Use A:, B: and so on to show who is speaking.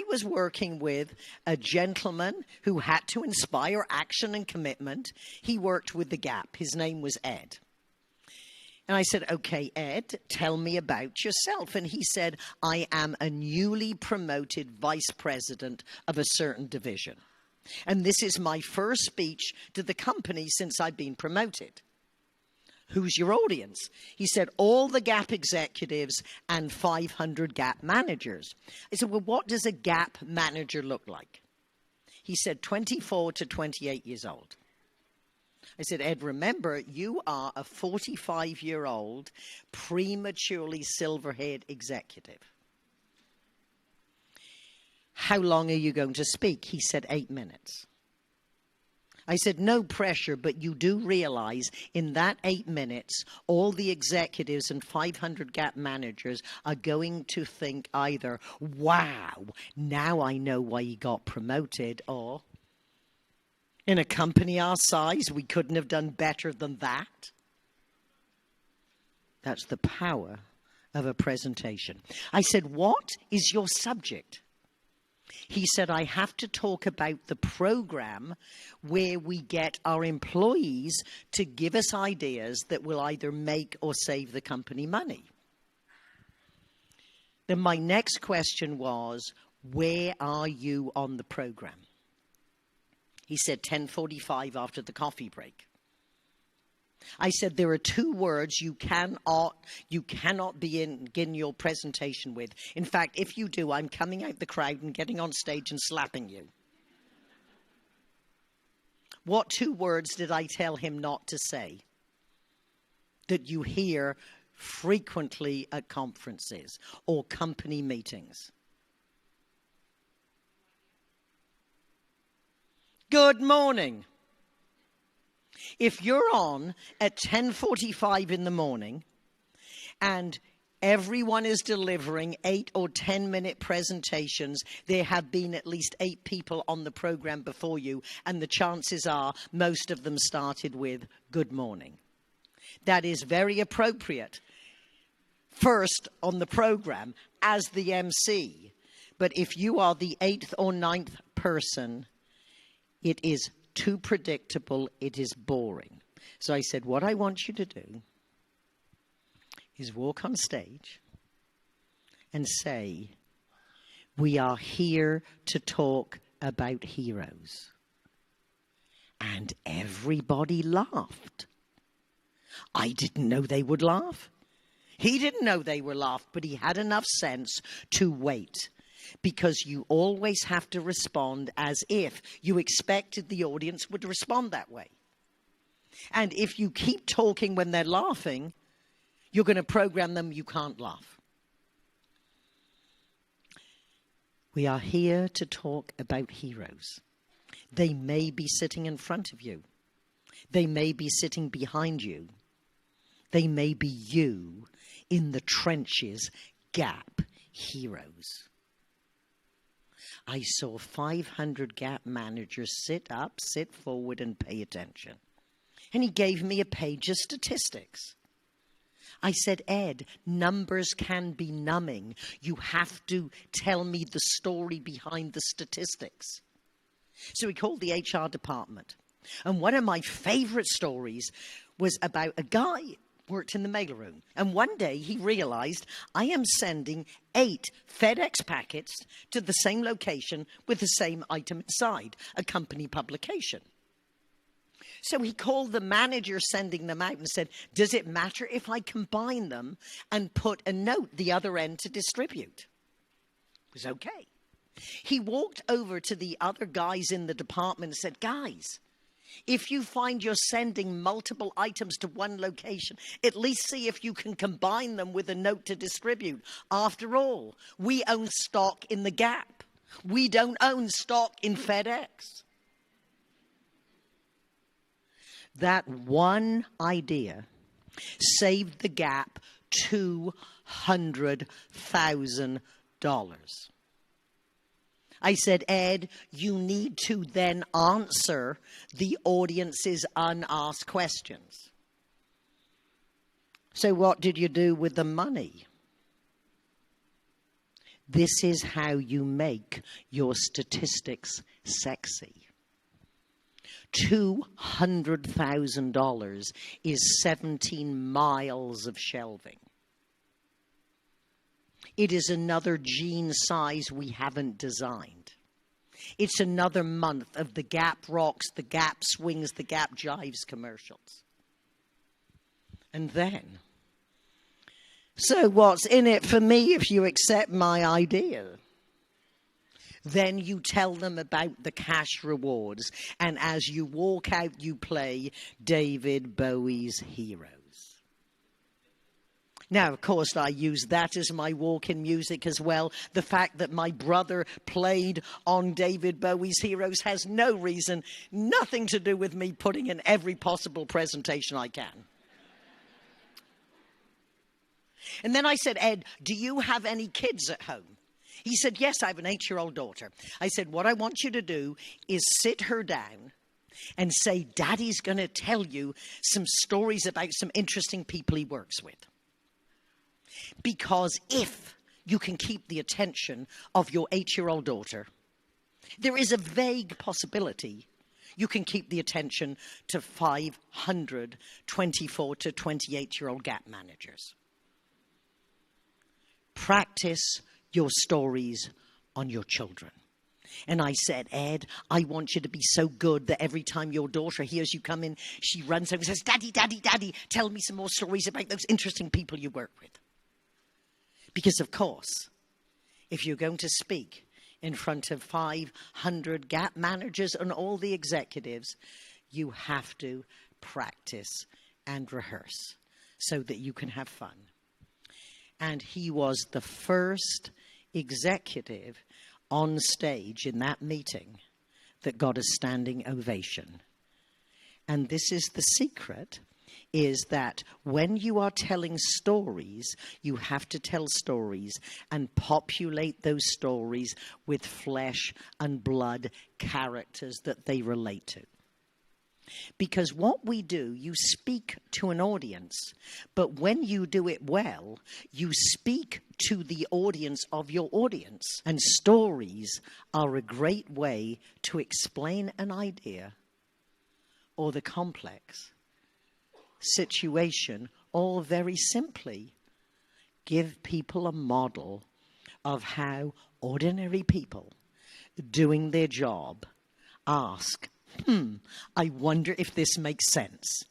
A: I was working with a gentleman who had to inspire action and commitment. He worked with the Gap. His name was Ed. And I said, okay, Ed, tell me about yourself. And he said, I am a newly promoted vice president of a certain division. And this is my first speech to the company since I've been promoted. Who's your audience? He said, all the Gap executives and 500 Gap managers. I said, well, what does a Gap manager look like? He said, 24 to 28 years old. I said, Ed, remember, you are a 45-year-old, prematurely silver-haired executive. How long are you going to speak? He said, 8 minutes. I said, no pressure, but you do realize in that 8 minutes, all the executives and 500 Gap managers are going to think either, wow, now I know why he got promoted, or in a company our size, we couldn't have done better than that. That's the power of a presentation. I said, what is your subject? He said, I have to talk about the program where we get our employees to give us ideas that will either make or save the company money. Then my next question was, where are you on the program? He said 10:45 after the coffee break. I said, there are 2 words you cannot begin your presentation with. In fact, if you do, I'm coming out the crowd and getting on stage and slapping you. What 2 words did I tell him not to say that you hear frequently at conferences or company meetings? Good morning. If you're on at 10:45 in the morning and everyone is delivering 8 or 10-minute presentations, there have been at least 8 people on the program before you, and the chances are most of them started with good morning. That is very appropriate. First on the program as the MC. But if you are the 8th or 9th person, it is too predictable, it is boring. So I said, what I want you to do is walk on stage and say, we are here to talk about heroes. And everybody laughed. I didn't know they would laugh. He didn't know they were laughed, but he had enough sense to wait. Because you always have to respond as if you expected the audience would respond that way. And if you keep talking when they're laughing, you're going to program them you can't laugh. We are here to talk about heroes. They may be sitting in front of you. They may be sitting behind you. They may be you in the trenches, Gap heroes. I saw 500 Gap managers sit up, sit forward, and pay attention. And he gave me a page of statistics. I said, Ed, numbers can be numbing. You have to tell me the story behind the statistics. So he called the HR department. And one of my favorite stories was about a guy worked in the mailroom. And one day he realized, I am sending 8 FedEx packets to the same location with the same item inside, a company publication. So he called the manager sending them out and said, does it matter if I combine them and put a note the other end to distribute? It was okay. He walked over to the other guys in the department and said, guys, if you find you're sending multiple items to one location, at least see if you can combine them with a note to distribute. After all, we own stock in the Gap. We don't own stock in FedEx. That one idea saved the Gap $200,000. I said, Ed, you need to then answer the audience's unasked questions. So what did you do with the money? This is how you make your statistics sexy. $200,000 is 17 miles of shelving. It is another gene size we haven't designed. It's another month of the Gap Rocks, the Gap Swings, the Gap Jives commercials. And then, so what's in it for me if you accept my idea? Then you tell them about the cash rewards. And as you walk out, you play David Bowie's Heroes. Now, of course, I use that as my walk-in music as well. The fact that my brother played on David Bowie's Heroes has no reason, nothing to do with me putting in every possible presentation I can. And then I said, Ed, do you have any kids at home? He said, yes, I have an 8-year-old daughter. I said, what I want you to do is sit her down and say, Daddy's going to tell you some stories about some interesting people he works with. Because if you can keep the attention of your 8-year-old daughter, there is a vague possibility you can keep the attention to 500 24 to 28-year-old Gap managers. Practice your stories on your children. And I said, Ed, I want you to be so good that every time your daughter hears you come in, she runs over and says, Daddy, Daddy, Daddy, tell me some more stories about those interesting people you work with. Because, of course, if you're going to speak in front of 500 Gap managers and all the executives, you have to practice and rehearse so that you can have fun. And he was the first executive on stage in that meeting that got a standing ovation. And this is the secret, is that when you are telling stories, you have to tell stories and populate those stories with flesh and blood characters that they relate to. Because what we do, you speak to an audience, but when you do it well, you speak to the audience of your audience. And stories are a great way to explain an idea or the complex situation, or very simply, give people a model of how ordinary people doing their job ask, I wonder if this makes sense.